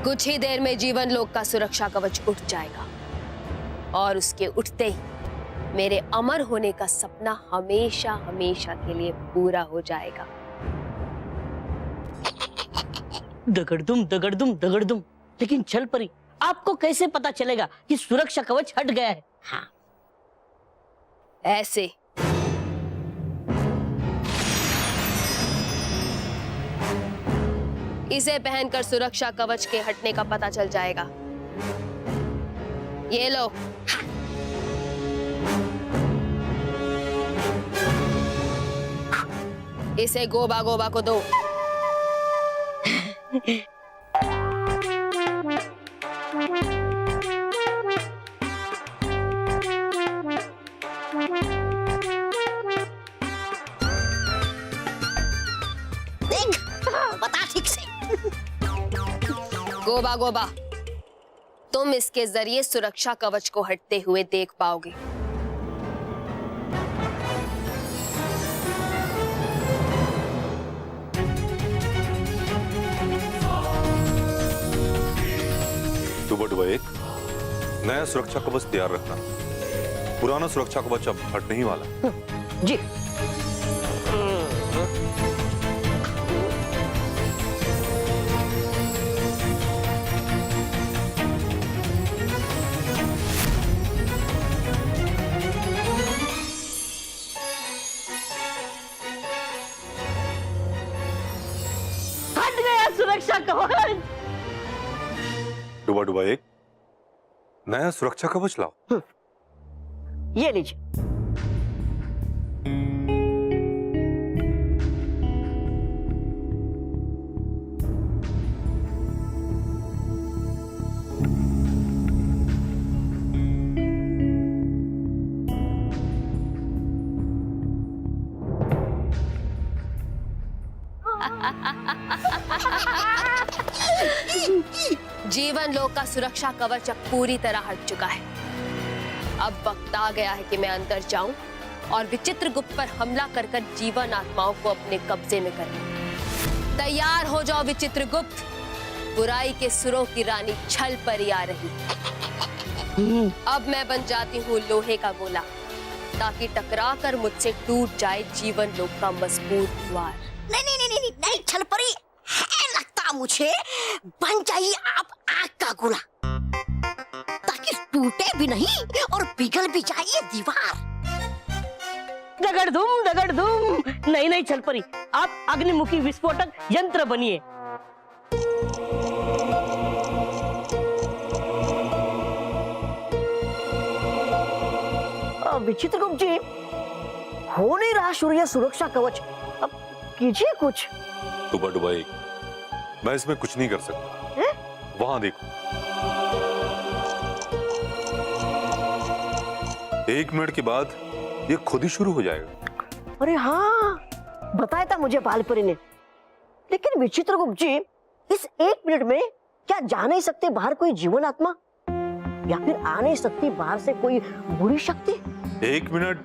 कुछ ही देर में जीवन लोक का सुरक्षा कवच उठ जाएगा और उसके उठते ही मेरे अमर होने का सपना हमेशा हमेशा के लिए पूरा हो जाएगा। दगड़दुम दगड़दुम दगड़दुम। लेकिन छल परी, आपको कैसे पता चलेगा कि सुरक्षा कवच हट गया है? हाँ। ऐसे इसे पहनकर सुरक्षा कवच के हटने का पता चल जाएगा। ये लो। इसे गोबा गोबा को दो। देख, बता ठीक से। गोबा गोबा, तुम इसके जरिए सुरक्षा कवच को हटते हुए देख पाओगे। डुबा एक नया सुरक्षा कवच तैयार रखना। पुराना सुरक्षा कवच अब हटने ही वाला। जी। हट गया सुरक्षा कवच। डुबा एक नया सुरक्षा कवच लाओ। ये लीजिए। जीवन लोक का सुरक्षा कवच अब पूरी तरह हट चुका है। अब वक्त आ गया है कि मैं अंदर जाऊं और विचित्र गुप्त पर हमला कर जीवन आत्माओं को अपने कब्जे में कर लूं। तैयार हो जाओ विचित्र गुप्त, बुराई के सुरों की रानी छल परी आ रही। अब मैं बन जाती हूँ लोहे का गोला, ताकि टकरा कर मुझसे टूट जाए जीवन लोक का मजबूत द्वार। नहीं नहीं नहीं नहीं नहीं, छल परी, है लगता मुझे बन जाइए आप आग का गोला, ताकि टूटे भी नहीं और पिघल भी जाए ये दीवार। दगड़धुम दगड़धुम। नहीं नहीं छल परी, आप अग्निमुखी विस्फोटक यंत्र बनिए। विचित्र गुप्त जी, हो नहीं रहा सूर्य सुरक्षा कवच, अब कीजिए कुछ। डुबा एक, मैं इसमें कुछ नहीं कर सकता। वहां देखो, 1 मिनट के बाद ये खुद ही शुरू हो जाएगा। अरे हाँ, बताया था मुझे बालपरी ने। लेकिन विचित्र गुप्त जी, इस 1 मिनट में क्या जा नहीं सकते बाहर कोई जीवन आत्मा, या फिर आ नहीं सकती बाहर से कोई बुरी शक्ति? 1 मिनट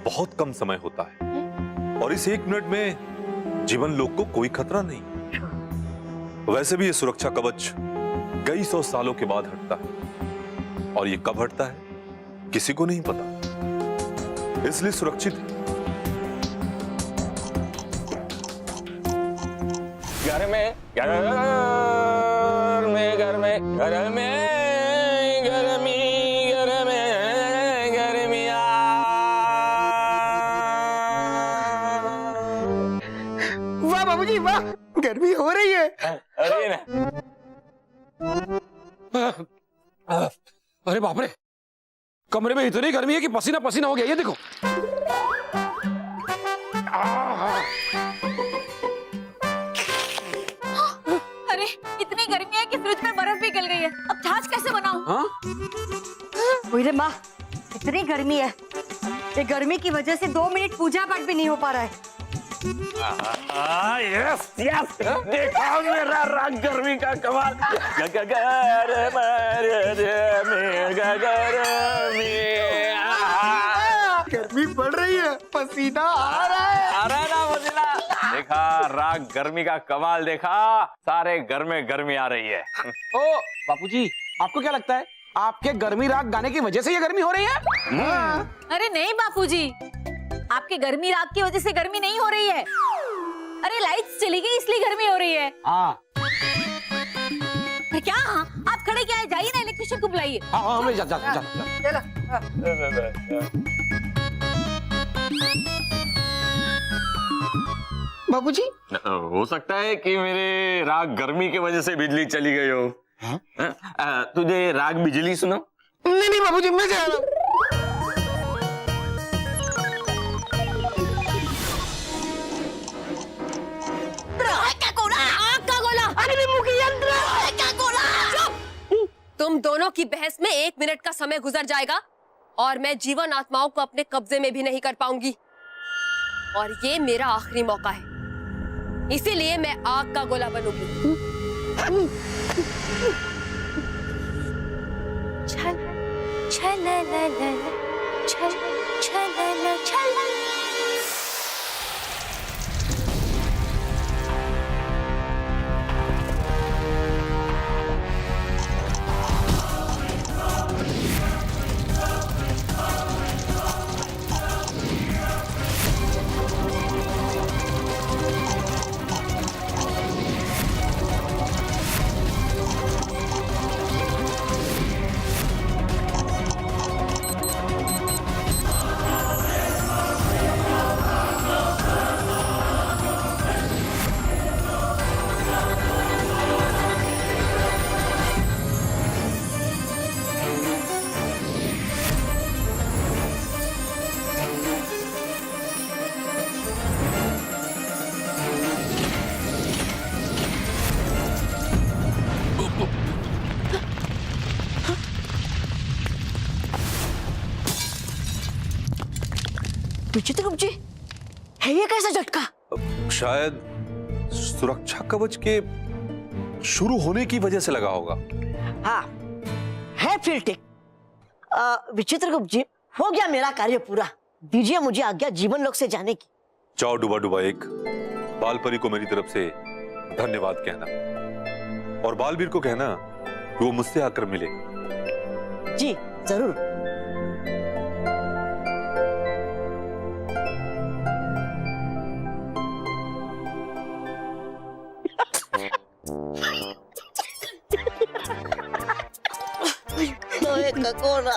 बहुत कम समय होता है, और इस 1 मिनट में जीवन लोक को कोई खतरा नहीं। वैसे भी ये सुरक्षा कवच कई 100 सालों के बाद हटता है, और ये कब हटता है किसी को नहीं पता, इसलिए सुरक्षित है। घर में वाह बाबूजी वाह, गर्मी हो रही है। अरे ना, अरे बाप रे, कमरे में इतनी गर्मी है कि पसीना पसीना हो गया। ये देखो, अरे इतनी गर्मी है कि फ्रिज में बर्फ पिघल गई है। अब छाछ कैसे बनाऊं? हाँ? ओए माँ, इतनी गर्मी है, ये गर्मी की वजह से 2 मिनट पूजा पाठ भी नहीं हो पा रहा है। यस यस, देखा मेरा रंग गर्मी का कमाल। गर्मी पड़ रही है, पसीना आ रहा है। आ रहा है ना पसीना। देख देखा, राग गर्मी का कमाल देखा, सारे घर में गर्मी आ रही है। ओ बापूजी, आपको क्या लगता है आपके गर्मी राग गाने की वजह से ये गर्मी हो रही है? अरे नहीं बापूजी, आपके गर्मी राग की वजह से गर्मी नहीं हो रही है। अरे लाइट्स चली गई इसलिए गर्मी हो रही है। हाँ क्या आप खड़े क्या है, जाइए ना इलेक्ट्रिशियन को बुलाइए। हाँ हाँ, हमें जा। बाबूजी हो सकता है कि मेरे राग गर्मी की वजह से बिजली चली गई हो। तुझे राग बिजली सुनो? नहीं बाबूजी, मैं जा रहा हूँ। तुम दोनों की बहस में 1 मिनट का समय गुजर जाएगा और मैं जीवन आत्माओं को अपने कब्जे में भी नहीं कर पाऊंगी। और ये मेरा आखिरी मौका है, इसीलिए मैं आग का गोला बनूंगी। छल छल छल छल छल। विचित्रगुप्त जी, है ये कैसा झटका? शायद सुरक्षा कवच के शुरू होने की वजह से लगा होगा। हाँ, है फिर ठीक। विचित्रगुप्त जी, हो गया मेरा कार्य पूरा। दीजिए मुझे आज्ञा जीवन लोक से जाने की। जाओ डुबा डुबा एक, बालपरी को मेरी तरफ से धन्यवाद कहना, और बालवीर को कहना कि वो मुझसे आकर मिले। जी जरूर। ककोरा।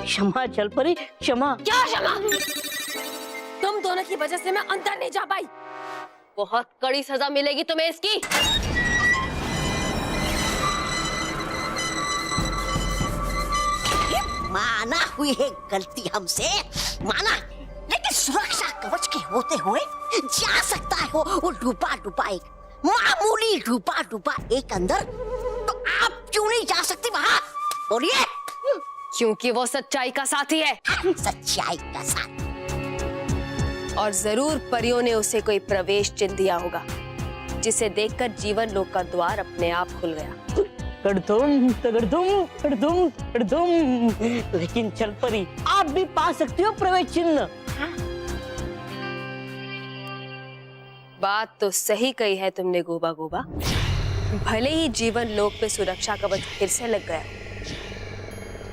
क्षमा जलपरी, क्षमा। क्या क्षमा? तुम दोनों की वजह से मैं अंदर नहीं जा पाई। बहुत कड़ी सजा मिलेगी तुम्हें इसकी। माना हुई है गलती हमसे, माना, लेकिन सुरक्षा कवच के होते हुए जा सकता है वो डूबा डूबा एक, मामूली डूबा डूबा एक अंदर, तो आप क्यों नहीं जा सकती वहां? बोलिए। क्योंकि वो सच्चाई का साथी है। सच्चाई का साथी। और जरूर परियों ने उसे कोई प्रवेश चिन्ह दिया होगा, जिसे देखकर जीवन लोक का द्वार अपने आप खुल गया। तगड़धुम तगड़धुम तगड़धुम तगड़धुम। लेकिन जलपरी, आप भी पा सकती हो प्रवेश चिन्ह। बात तो सही कही है तुमने गोबा गोबा। भले ही जीवन लोक पे सुरक्षा कवच फिर से लग गया,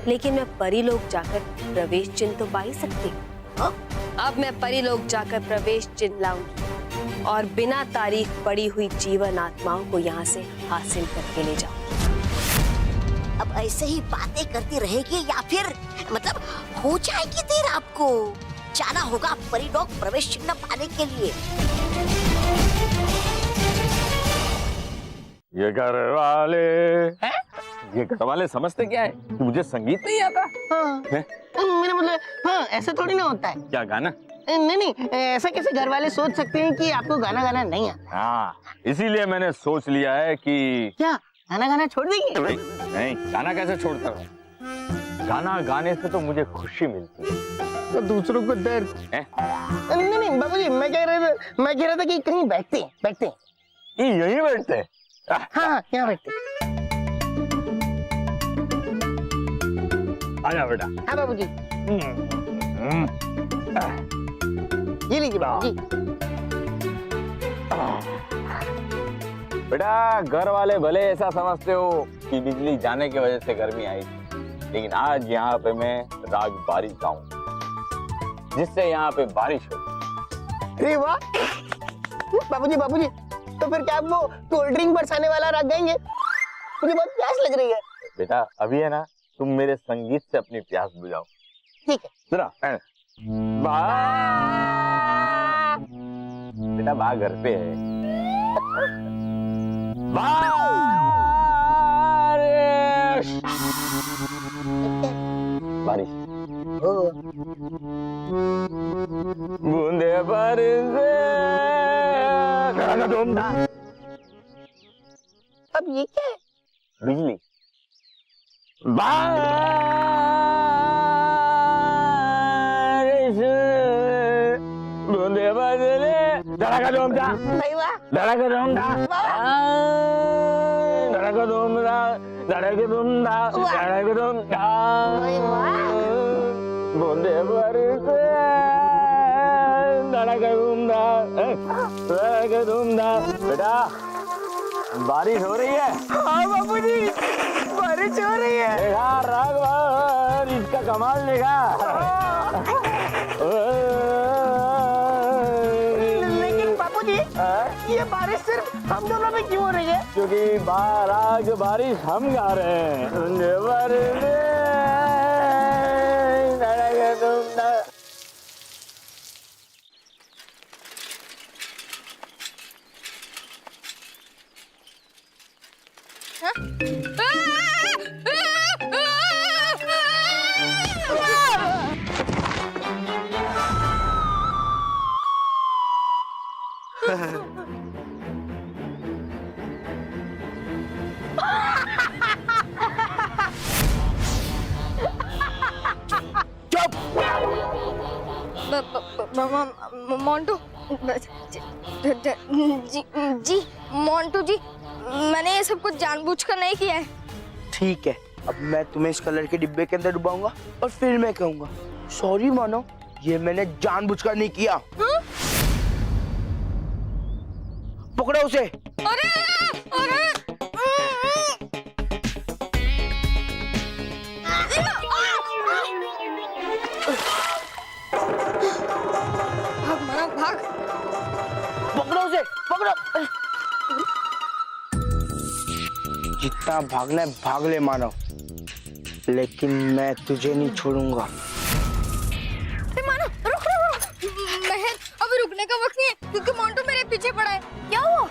लेकिन मैं परीलोक जाकर प्रवेश चिन्ह तो पा ही सकती हूँ। अब मैं परीलोक जाकर प्रवेश चिन्ह लाऊंगी और बिना तारीख पड़ी हुई जीवन आत्माओं को यहाँ से हासिल करके ले जाऊंगी। अब ऐसे ही बातें करती रहेगी या फिर मतलब हो जाएगी देर आपको? जाना होगा परिलोक प्रवेश चिन्ह पाने के लिए। ये घर वाले समझते क्या है कि मुझे संगीत नहीं आता? हाँ। मेरा मतलब, हाँ, ऐसा थोड़ी ना होता है। क्या गाना? नहीं, ऐसा कैसे घर वाले सोच सकते हैं कि आपको गाना गाना नहीं आता? हाँ, इसीलिए मैंने सोच लिया है कि क्या गाना गाना छोड़ देंगे? नहीं, गाना कैसे छोड़ता हूँ? गाना गाने से तो मुझे खुशी मिलती है। तो दूसरों को दर्द। नहीं बाबूजी, मैं कह रहा था कि कहीं बैठते हैं। यहीं बैठते हैं। हाँ यहाँ बैठते। आजा बेटा। हाँ बाबूजी, ये लीजिए बाबूजी। बेटा घर वाले भले ऐसा समझते हो कि बिजली जाने की वजह से गर्मी आई थी, लेकिन आज यहाँ पे मैं राग बारिश गाऊंगा जिससे यहाँ पे बारिश हो। अरे वाह बाबूजी, बाबूजी तो फिर क्या आप वो कोल्ड ड्रिंक बरसाने वाला राग गाएंगे? मुझे बहुत प्यास लग रही है। बेटा अभी है ना, तुम मेरे संगीत से अपनी प्यास बुझाओ। ठीक है। सुना बेटा, बा घर पे है। बारिश बारिश बूंदे बारिश अब ये क्या है? बिजली। बारिश बूंदे बादले धड़का धूमता भाई वाह, धड़का धूमता धड़का धूमता धड़का धूमता धड़का धूमता भाई वाह। बूंदे बारिश धड़का धूमता धड़का धूमता। बेटा बारिश हो रही है। हाँ बाबूजी, बारिश हो रही है। देखा राग बारिश का कमाल देखा। लेकिन बाबूजी, ये बारिश सिर्फ हम दोनों में क्यों हो रही है? क्योंकि राग बारिश हम गा रहे हैं। मोंटू जी मोंटू जी, मैंने ये सब कुछ जानबूझकर नहीं किया है। ठीक है, अब मैं तुम्हें इस कलर के डिब्बे के अंदर डुबाऊंगा और फिर मैं कहूंगा सॉरी मानो, ये मैंने जानबूझकर नहीं किया। पकड़ो उसे। अरे अरे भाग मानो भाग। पकड़ो उसे, पकड़ो। जितना भागना है भाग ले मानो, लेकिन मैं तुझे नहीं छोड़ूंगा। मानो रुक रुक रुक, महर अभी रुकने का वक्त नहीं है क्योंकि मोंटू मेरे पीछे पड़ा है। क्या हुआ?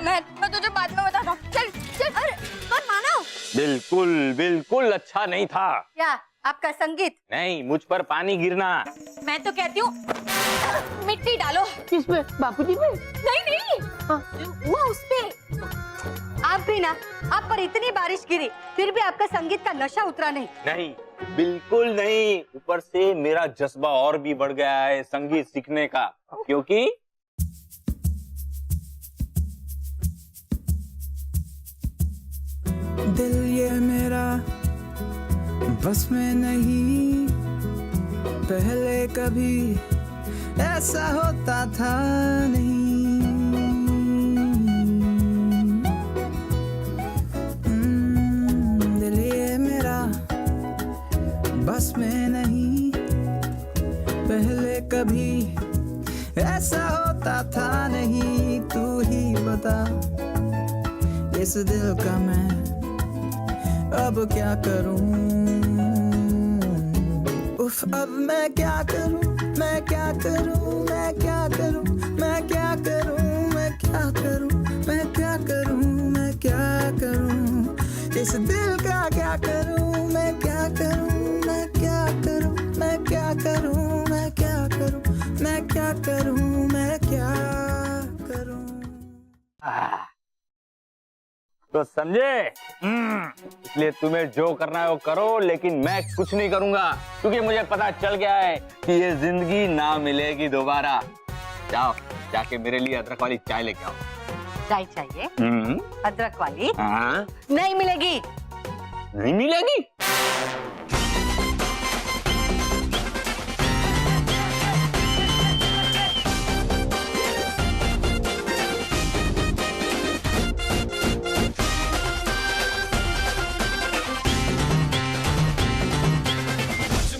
मैं तुझे बाद में बताता हूँ। चल चल। अरे पर मानो, बिल्कुल बिल्कुल अच्छा नहीं था। क्या आपका संगीत? नहीं, मुझ पर पानी गिरना। मैं तो कहती हूँ मिट्टी डालो। किस पे? बाबूजी पे? नहीं नहीं, वो उस पे। आप भी ना, आप पर इतनी बारिश गिरी फिर भी आपका संगीत का नशा उतरा नहीं। नहीं, बिल्कुल नहीं। ऊपर से मेरा जज्बा और भी बढ़ गया है संगीत सीखने का, क्योंकि दिल ये मेरा बस में नहीं, पहले कभी ऐसा होता था नहीं। दिल ये मेरा बस में नहीं, पहले कभी ऐसा होता था नहीं। तू ही बता इस दिल का मैं अब क्या करूं? उफ, अब मैं क्या करूं? मैं क्या करूं? मैं क्या करूं? मैं क्या करूं? मैं क्या करूं? मैं क्या करूं? मैं क्या करूं? इस दिल का क्या करूं? मैं क्या करूं? मैं क्या करूं? मैं क्या करूं? मैं क्या करूं? मैं क्या करूं? मैं क्या करूं? तो समझे? इसलिए तुम्हें जो करना है वो करो, लेकिन मैं कुछ नहीं करूंगा क्योंकि मुझे पता चल गया है कि ये जिंदगी ना मिलेगी दोबारा। जाओ, जाके मेरे लिए अदरक वाली चाय लेके आओ। चाय चाहिए? अदरक वाली? हाँ। नहीं मिलेगी। नहीं मिलेगी?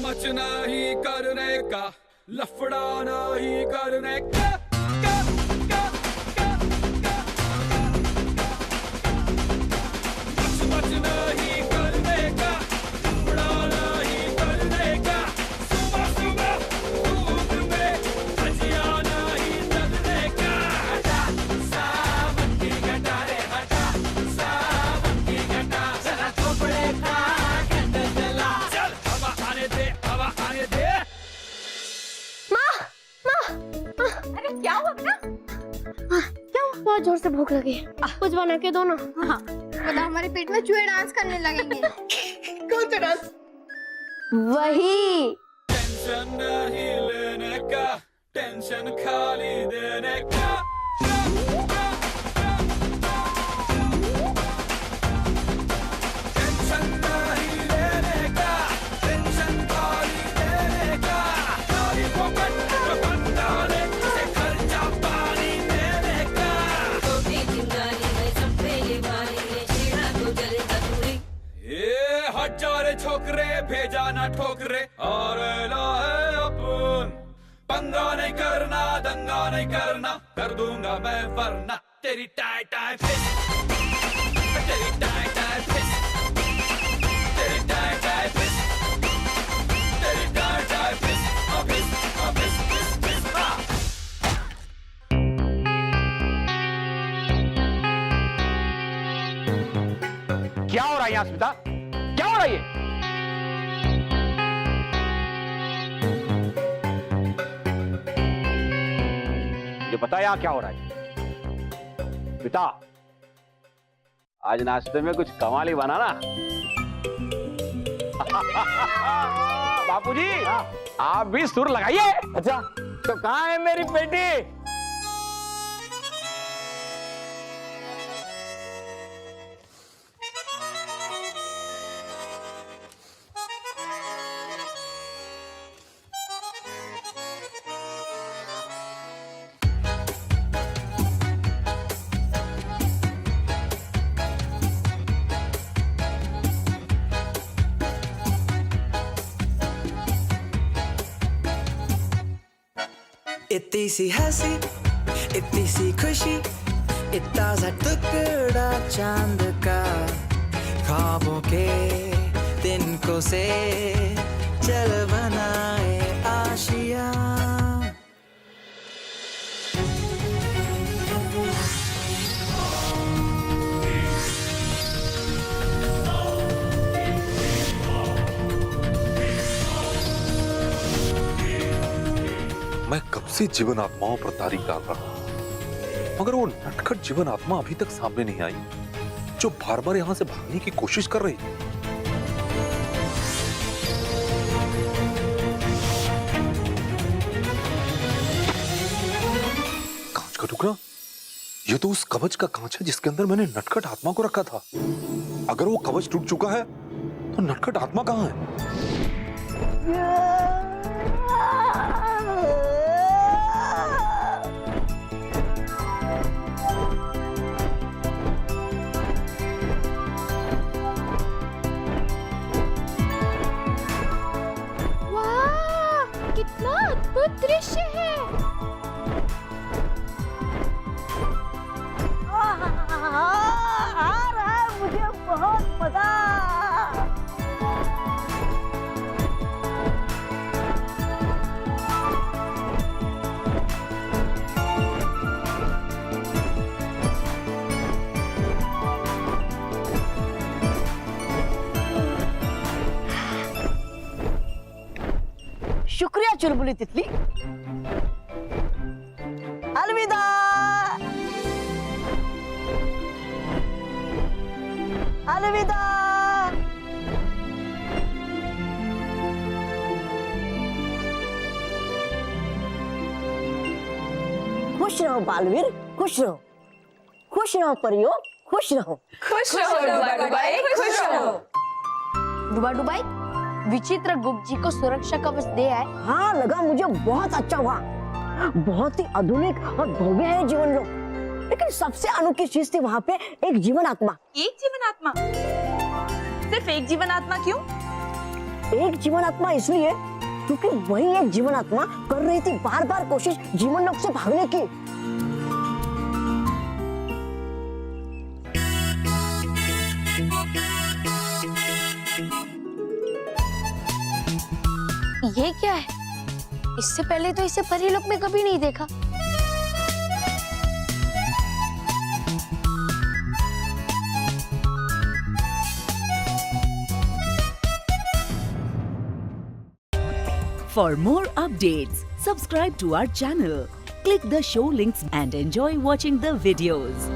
मच नहीं करने का, लफड़ा नहीं करने का, मच नहीं करने का, लफड़ा नहीं करने का, सुबह सुबह धूप में भजिया नहीं तलने का, हटा सावन की घटा रे, हटा सावन की घटा, जरा कपड़े का कैंडल जला, चल हवा आने दे, हवा आने दे। अरे क्या हुआ बेटा? क्या हुआ? बहुत जोर से भूख लगी है, कुछ बना के दो ना। हाँ। पता हमारे पेट में चूहे डांस करने लगेंगे। कौन सा डांस? वही टेंशन नहीं लेने का, टेंशन खाली देने का, टेंशन नहीं लेने का, टेंशन खाली देने का, खाली पॉकेट में बंदा ले, उसे खर्चा पानी देने का, ये हट जा रे छोकरे, भेजा ना ठोकरे, और लाए अपन पंगा नहीं करना, दंगा नहीं करना, कर दूंगा मैं वरना तेरी टाई टाई फिस, तेरी टाई टाई फिस, तेरी टाई टाई फिस, तेरी टाई टाई फिस, फिस फिस फिस फिस हाँ। क्या हो रहा है यहाँ स्मिता? क्या हो रहा है ये? मुझे पता यहाँ क्या हो रहा है। पिता, आज नाश्ते में कुछ कमाल ही बना ना। बापूजी, आप भी सुर लगाइए। अच्छा, तो कहाँ है मेरी पेटी? इतनी सी हंसी, इतनी सी खुशी, इतना सा टुकड़ा चांद का, ख्वाबों के तिनकों से चल बनाए आशिया। मैं कब से जीवन आत्माओं पर तारीख डाल रहा हूं, मगर वो नटखट जीवन आत्मा अभी तक सामने नहीं आई जो बार बार यहां से भागने की कोशिश कर रही है। कांच का टुकड़ा, ये तो उस कवच का कांच है जिसके अंदर मैंने नटखट आत्मा को रखा था। अगर वो कवच टूट चुका है तो नटखट आत्मा कहां है? कितना अद्भुत दृश्य है। आ रहा है मुझे बहुत मजा। शुक्रिया चुलबुली तितली। अलविदा। अलविदा। खुश रहो बालवीर, खुश रहो। खुश रहो परियो, खुश रहो। खुश रहो डुबाई, खुश रहो। डुबाई विचित्र गुप्त जी को सुरक्षा कवच दे आए। हाँ लगा मुझे बहुत अच्छा हुआ। बहुत ही आधुनिक और भव्य है जीवन लोक, लेकिन सबसे अनोखी चीज थी वहाँ पे एक जीवन आत्मा। एक जीवन आत्मा? सिर्फ एक जीवन आत्मा क्यों? एक जीवन आत्मा इसलिए क्योंकि वही एक जीवन आत्मा कर रही थी बार बार कोशिश जीवन लोक से भागने की। ये क्या है? इससे पहले तो इसे परीलोक में कभी नहीं देखा। For more updates, subscribe to our channel, click the show links and enjoy watching the videos.